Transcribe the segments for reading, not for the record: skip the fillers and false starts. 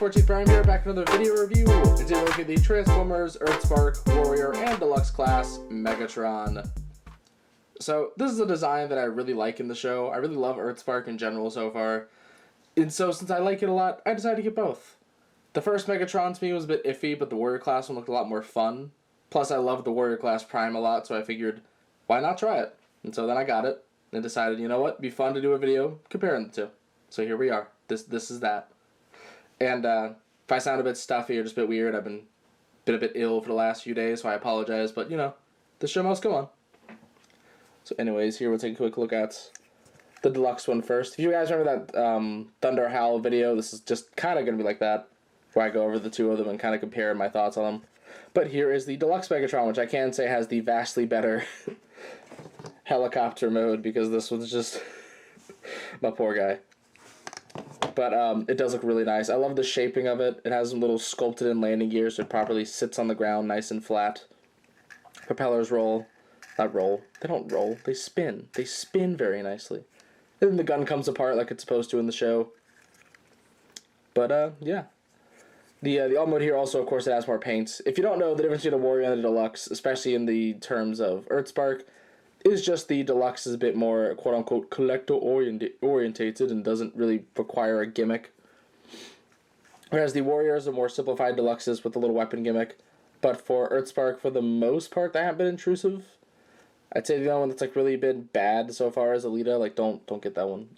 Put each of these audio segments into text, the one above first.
14th Prime here, back with another video review. Today we're looking at the Transformers, Earthspark, Warrior, and Deluxe class Megatron. So this is a design that I really like in the show. I really love Earthspark in general so far. And so since I like it a lot, I decided to get both. The first Megatron to me was a bit iffy, but the Warrior class one looked a lot more fun. Plus I love the Warrior class Prime a lot, so I figured, why not try it? And so then I got it, and decided, you know what, it'd be fun to do a video comparing the two. So here we are. This is that. And if I sound a bit stuffy or just a bit weird, I've been a bit ill for the last few days, so I apologize. But, you know, the show must go on. So anyways, here we'll take a quick look at the Deluxe one first. If you guys remember that Thunder Howl video, this is just kind of going to be like that, where I go over the two of them and kind of compare my thoughts on them. But here is the Deluxe Megatron, which I can say has the vastly better helicopter mode, because this one's just my poor guy. But it does look really nice. I love the shaping of it. It has some little sculpted in landing gears, so it properly sits on the ground nice and flat. Propellers roll. Not roll. They don't roll. They spin. They spin very nicely. And then the gun comes apart like it's supposed to in the show. But, yeah. The alt mode here also, of course, it has more paints. If you don't know, the difference between the Warrior and the Deluxe, especially in the terms of Earthspark, is just the Deluxe is a bit more quote-unquote collector-orientated and doesn't really require a gimmick. Whereas the Warriors are more simplified Deluxes with a little weapon gimmick. But for Earthspark, for the most part, they haven't been intrusive. I'd say the only one that's like really been bad so far is Alita. Like, don't get that one.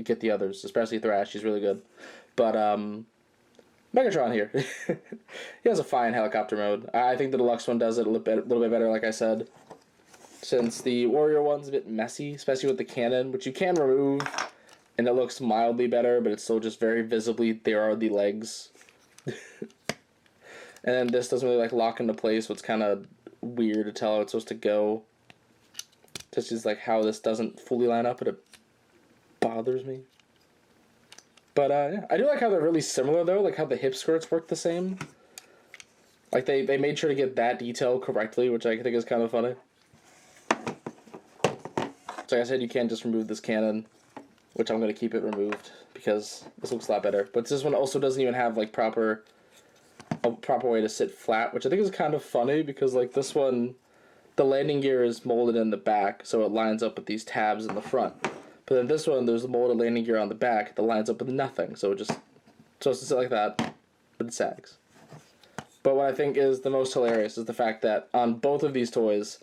Get the others, especially Thrash. She's really good. But Megatron here. He has a fine helicopter mode. I think the Deluxe one does it a little bit better, like I said. Since the Warrior one's a bit messy, especially with the cannon, which you can remove, and it looks mildly better, but it's still just very visibly, there are the legs. And then this doesn't really like lock into place, so it's kind of weird to tell how it's supposed to go. Just is like how this doesn't fully line up, and it bothers me. But yeah, I do like how they're really similar though, like how the hip skirts work the same. Like they made sure to get that detail correctly, which I think is kind of funny. So like I said, you can't just remove this cannon, which I'm going to keep it removed because this looks a lot better. But this one also doesn't even have like a proper way to sit flat, which I think is kind of funny because like this one, the landing gear is molded in the back, so it lines up with these tabs in the front. But then this one, there's a molded landing gear on the back that lines up with nothing, so it just supposed to sit like that, but it sags. But what I think is the most hilarious is the fact that on both of these toys,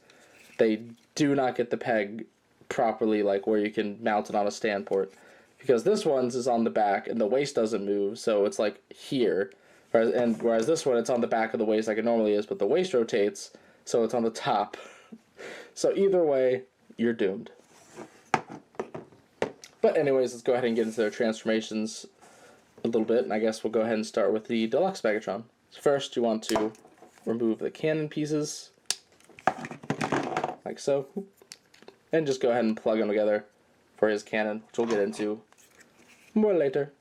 they do not get the peg properly, like where you can mount it on a stand port, because this one's is on the back and the waist doesn't move, so it's like here, whereas this one, it's on the back of the waist like it normally is, but the waist rotates, so it's on the top. So either way, you're doomed. But anyways, let's go ahead and get into their transformations a little bit, and I guess we'll go ahead and start with the Deluxe Megatron. So first, you want to remove the cannon pieces, like so, and just go ahead and plug them together for his cannon, which we'll get into more later.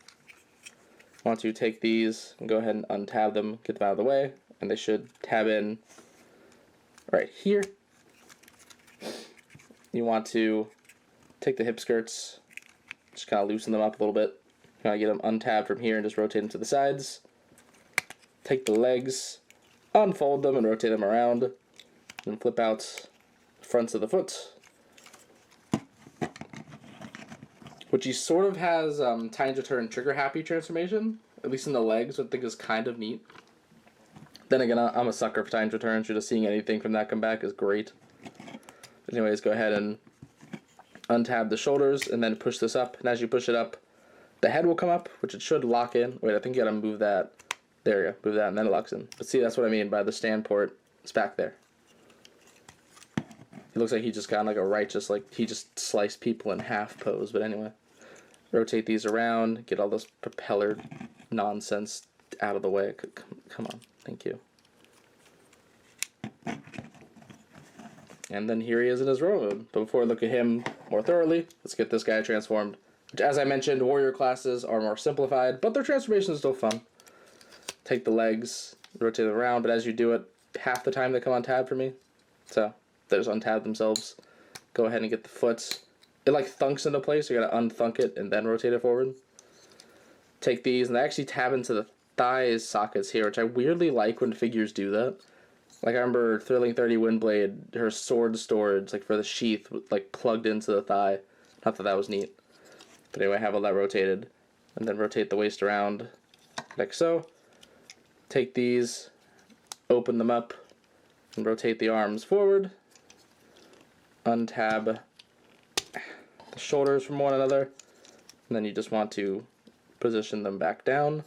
I want to take these and go ahead and untab them, get them out of the way, and they should tab in right here. You want to take the hip skirts, just kind of loosen them up a little bit. Kind of get them untabbed from here and just rotate them to the sides. Take the legs, unfold them and rotate them around, and flip out the fronts of the foot. Which he sort of has Time to Turn Trigger Happy transformation, at least in the legs, which I think is kind of neat. Then again, I'm a sucker for Time to Turn, so just seeing anything from that come back is great. But anyways, go ahead and untab the shoulders, and then push this up, and as you push it up, the head will come up, which it should lock in. Wait, I think you gotta move that. There you go, move that, and then it locks in. But see, that's what I mean by the stand port. It's back there. He looks like he just got like a righteous, like he just sliced people in half pose, but anyway. Rotate these around, get all this propeller nonsense out of the way. Come on, thank you. And then here he is in his row mode. But before we look at him more thoroughly, let's get this guy transformed. Which, as I mentioned, Warrior classes are more simplified, but their transformation is still fun. Take the legs, rotate them around, but as you do it, half the time they come on tab for me. So, they just untab themselves. Go ahead and get the foot. It like thunks into place, so you gotta unthunk it and then rotate it forward. Take these, and they actually tab into thigh sockets here, which I weirdly like when figures do that. Like, I remember Thrilling 30 Windblade, her sword storage, like, for the sheath, like, plugged into the thigh. Not that that was neat. But anyway, have all that rotated. And then rotate the waist around, like so. Take these, open them up, and rotate the arms forward. Untab the shoulders from one another. And then you just want to position them back down.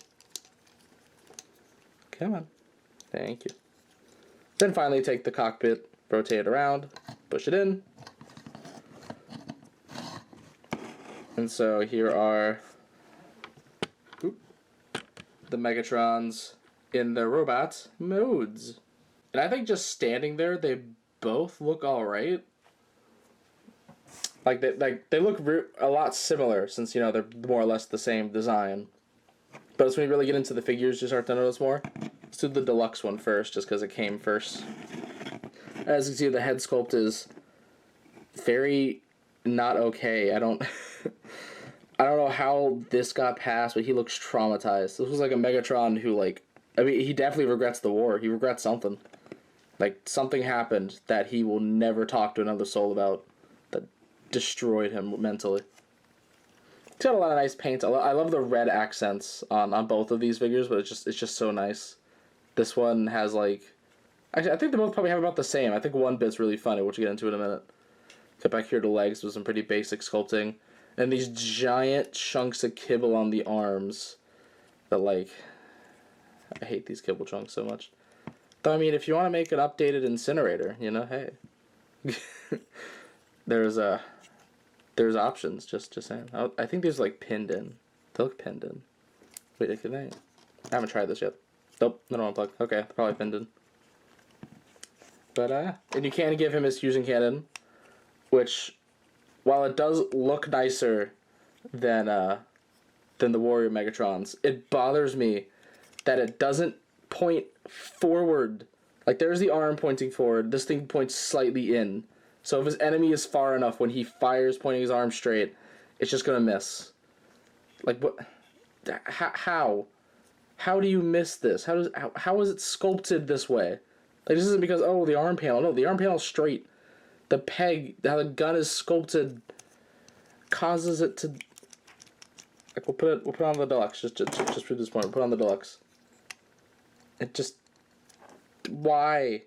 Come on. Thank you. Then finally take the cockpit, rotate it around, push it in. And so here are the Megatrons in their robot modes. And I think just standing there, they both look alright. Like they look a lot similar since, you know, they're more or less the same design. But as we really get into the figures, you start to notice more. Let's do the deluxe one first, just because it came first. As you can see, the head sculpt is very not okay. I don't know how this got passed, but he looks traumatized. This was like a Megatron who, like, I mean, he definitely regrets the war. He regrets something. Like, something happened that he will never talk to another soul about that destroyed him mentally. It's got a lot of nice paint. I love the red accents on both of these figures, but it's just so nice. This one has, like, actually, I think they both probably have about the same. I think one bit's really funny, which we'll get into in a minute. Get back here to legs with some pretty basic sculpting. And these giant chunks of kibble on the arms that, like, I hate these kibble chunks so much. Though, I mean, if you want to make an updated incinerator, you know, hey. there's options, just saying. I think there's, like, pinned in. They look pinned in. Wait, can I haven't tried this yet. Nope, I don't unplug. Okay, probably pinned in. But, and you can give him his fusion cannon, which, while it does look nicer than the Warrior Megatrons, it bothers me that it doesn't point forward. Like, there's the arm pointing forward. This thing points slightly in. So if his enemy is far enough, when he fires pointing his arm straight, it's just going to miss. Like, what? How? How do you miss this? How is it sculpted this way? Like, this isn't because, oh, the arm panel. No, the arm panel's straight. The peg, how the gun is sculpted, causes it to. Like, we'll put it on the deluxe. Just for this point, we'll put it on the deluxe. It just, why?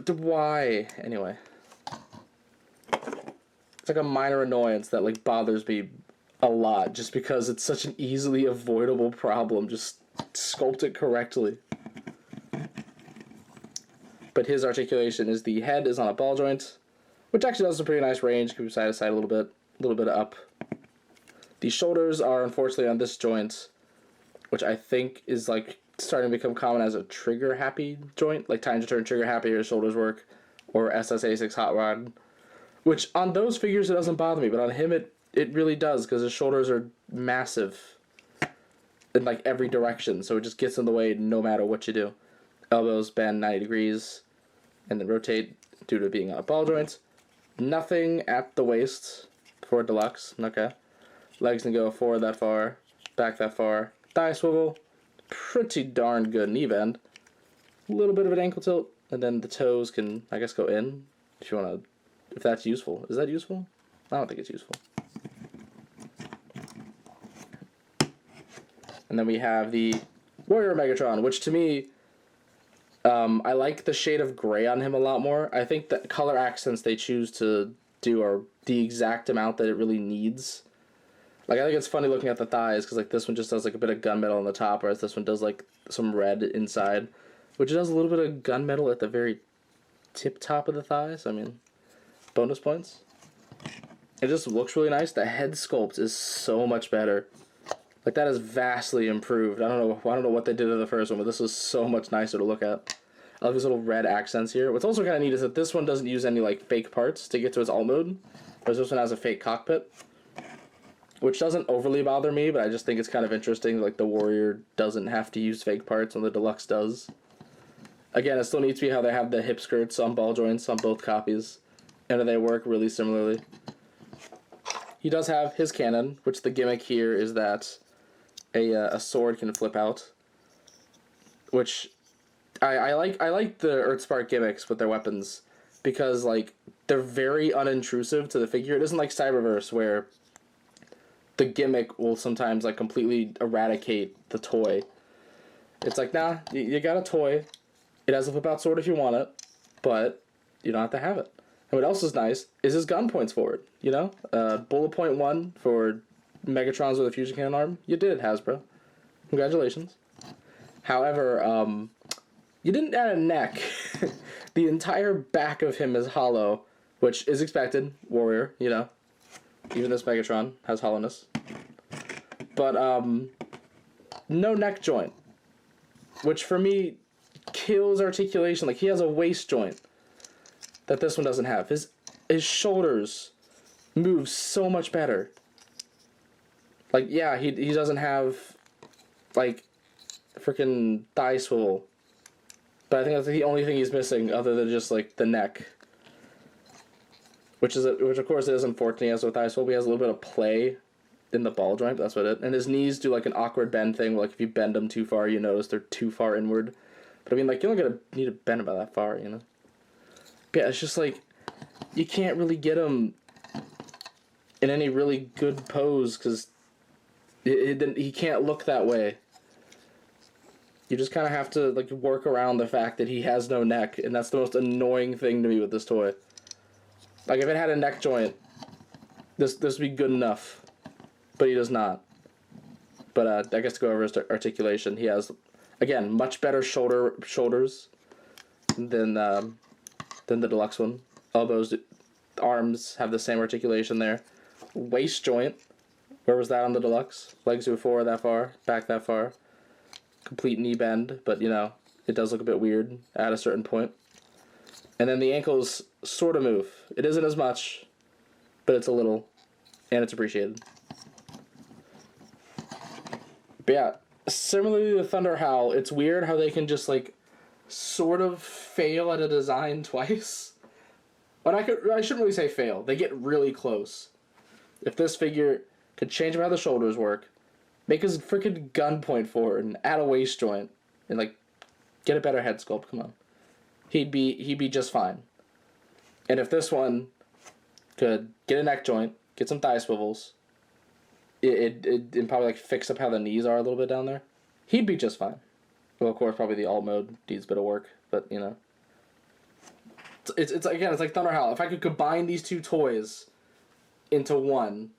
Why? Anyway, it's like a minor annoyance that, like, bothers me a lot, just because it's such an easily avoidable problem. Just sculpt it correctly. But his articulation is the head is on a ball joint, which actually does a pretty nice range. Can be side to side a little bit up. The shoulders are unfortunately on this joint, which I think is, like, starting to become common as a trigger happy joint, like time to turn trigger happy, his shoulders work, or SSA6 hot rod. Which on those figures it doesn't bother me, but on him it really does, because his shoulders are massive in, like, every direction, so it just gets in the way no matter what you do. Elbows bend 90 degrees, and then rotate due to being on a ball joint. Nothing at the waist for deluxe. Okay. Legs can go forward that far, back that far. Thigh swivel, pretty darn good knee bend. A little bit of an ankle tilt, and then the toes can, I guess, go in if you want to. If that's useful. Is that useful? I don't think it's useful. And then we have the Warrior Megatron, which to me, I like the shade of gray on him a lot more. I think the color accents they choose to do are the exact amount that it really needs. Like, I think it's funny looking at the thighs, because, like, this one just does, like, a bit of gunmetal on the top, whereas this one does, like, some red inside, which does a little bit of gunmetal at the very tip-top of the thighs. I mean, bonus points. It just looks really nice. The head sculpt is so much better. Like, that is vastly improved. I don't know what they did in the first one, but this was so much nicer to look at. I love these little red accents here. What's also kind of neat is that this one doesn't use any, like, fake parts to get to its alt mode, whereas this one has a fake cockpit, which doesn't overly bother me, but I just think it's kind of interesting. Like, the Warrior doesn't have to use fake parts when the Deluxe does. Again, it still needs to be how they have the hip skirts on ball joints on both copies, and they work really similarly. He does have his cannon, which the gimmick here is that a sword can flip out. which I like the Earthspark gimmicks with their weapons because like they're very unintrusive to the figure. It isn't like Cyberverse where the gimmick will sometimes like completely eradicate the toy. It's like, nah, you got a toy. It has a flip out sword if you want it, but you don't have to have it. And what else is nice is his gun points forward. You know, bullet point 1 for Megatrons with a fusion cannon arm. You did, Hasbro. Congratulations. However, you didn't add a neck. The entire back of him is hollow, which is expected. Warrior, you know. Even this Megatron has hollowness. But, no neck joint. Which, for me, kills articulation. Like, he has a waist joint that this one doesn't have. His shoulders move so much better. Like, yeah, he doesn't have, like, freaking thigh swivel. But I think that's the only thing he's missing other than just, like, the neck. Which of course it is unfortunate. He has with thigh swivel. He has a little bit of play in the ball joint. That's what it. And his knees do, like, an awkward bend thing. Where, like, if you bend them too far, you notice they're too far inward. But, I mean, like, you don't need to bend about that far, you know? But, yeah, it's just, like, you can't really get him in any really good pose because he can't look that way. You just kind of have to like work around the fact that he has no neck, and that's the most annoying thing to me with this toy. Like if it had a neck joint, this would be good enough, but he does not. But I guess to go over his articulation, he has, again, much better shoulders than the Deluxe one. Elbows, arms have the same articulation there. Waist joint, where was that on the Deluxe? Legs move forward that far, back that far. Complete knee bend, but you know, it does look a bit weird at a certain point. And then the ankles sort of move. It isn't as much, but it's a little, and it's appreciated. But yeah, similarly to Thunder Howl, it's weird how they can just like sort of fail at a design twice. But I shouldn't really say fail. They get really close. If this figure could change how the shoulders work, make his freaking gun point forward and add a waist joint and like get a better head sculpt, come on. He'd be just fine. And if this one could get a neck joint, get some thigh swivels, it'd probably like fix up how the knees are a little bit down there, he'd be just fine. Well, of course, probably the alt mode needs a bit of work, but you know. It's like Thunder Howl. If I could combine these two toys into one,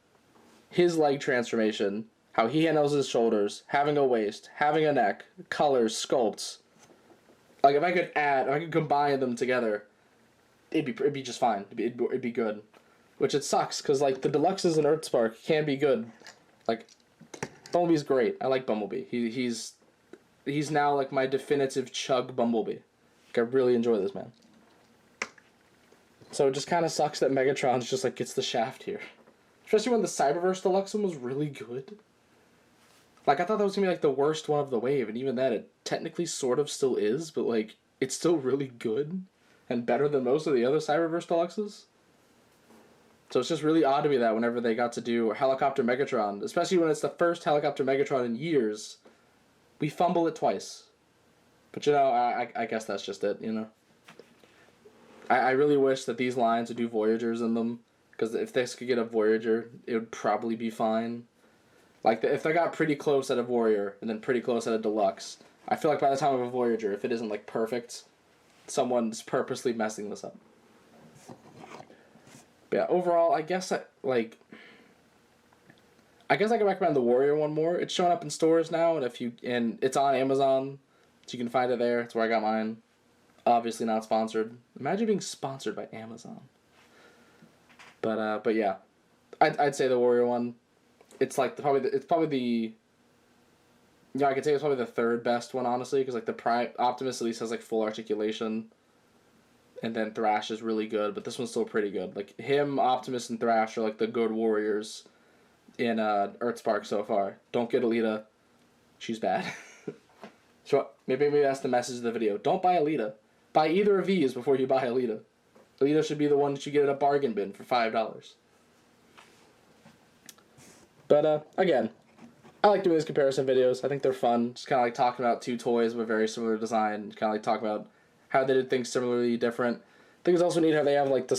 his leg transformation, how he handles his shoulders, having a waist, having a neck, colors, sculpts. Like if I could combine them together, it'd be just fine. It'd be good. Which it sucks because like the Deluxes and Earthspark can be good. Like Bumblebee's great. I like Bumblebee. He's now like my definitive chug Bumblebee. Like I really enjoy this man. So it just kind of sucks that Megatron's just like gets the shaft here. Especially when the Cyberverse Deluxe one was really good. Like, I thought that was going to be, like, the worst one of the wave, and even then, it technically sort of still is, but, like, it's still really good and better than most of the other Cyberverse Deluxes. So it's just really odd to me that whenever they got to do Helicopter Megatron, especially when it's the first Helicopter Megatron in years, we fumble it twice. But, you know, I guess that's just it, you know. I really wish that these lines would do Voyagers in them, because if this could get a Voyager, it would probably be fine. Like, if they got pretty close at a Warrior, and then pretty close at a Deluxe, I feel like by the time of a Voyager, if it isn't, like, perfect, someone's purposely messing this up. But yeah, overall, I guess I can recommend the Warrior one more. It's showing up in stores now, and it's on Amazon, so you can find it there. It's where I got mine. Obviously not sponsored. Imagine being sponsored by Amazon. But yeah, I'd say the Warrior one. It's like probably the. Yeah, I could say it's probably the third best one, honestly, because like the Prime Optimus at least has like full articulation, and then Thrash is really good, but this one's still pretty good. Like him, Optimus, and Thrash are like the good warriors in Earthspark so far. Don't get Alita, she's bad. So maybe that's the message of the video. Don't buy Alita. Buy either of these before you buy Alita. Alita should be the one that you get at a bargain bin for $5. But again, I like doing these comparison videos. I think they're fun. Just kind of like talking about two toys with very similar design. Kind of like talking about how they did things similarly different. I think it's also neat how they have like the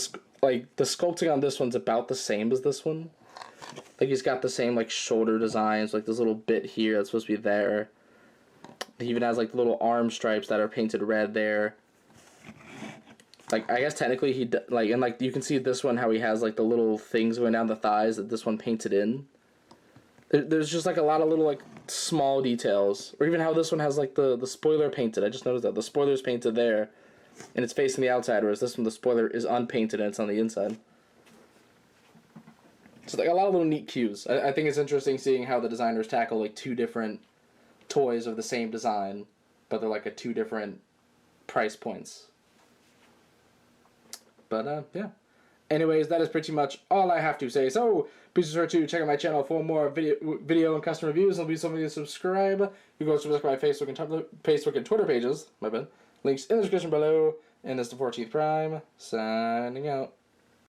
sculpting on this one's about the same as this one. Like he's got the same like shoulder designs, like this little bit here that's supposed to be there. He even has like little arm stripes that are painted red there. Like I guess technically he like, and like you can see this one how he has like the little things going down the thighs that this one painted in. There's just like a lot of little like small details, or even how this one has like the spoiler painted. I just noticed that the spoiler's painted there, and it's facing the outside, whereas this one the spoiler is unpainted and it's on the inside. So like a lot of little neat cues. I think it's interesting seeing how the designers tackle like two different toys of the same design, but they're like at two different price points. But yeah. Anyways, that is pretty much all I have to say. So be sure to check out my channel for more video and custom reviews. There'll be something to subscribe. You can go to my Facebook and Twitter pages. My bad. Links in the description below. And this is the 14th Prime, signing out.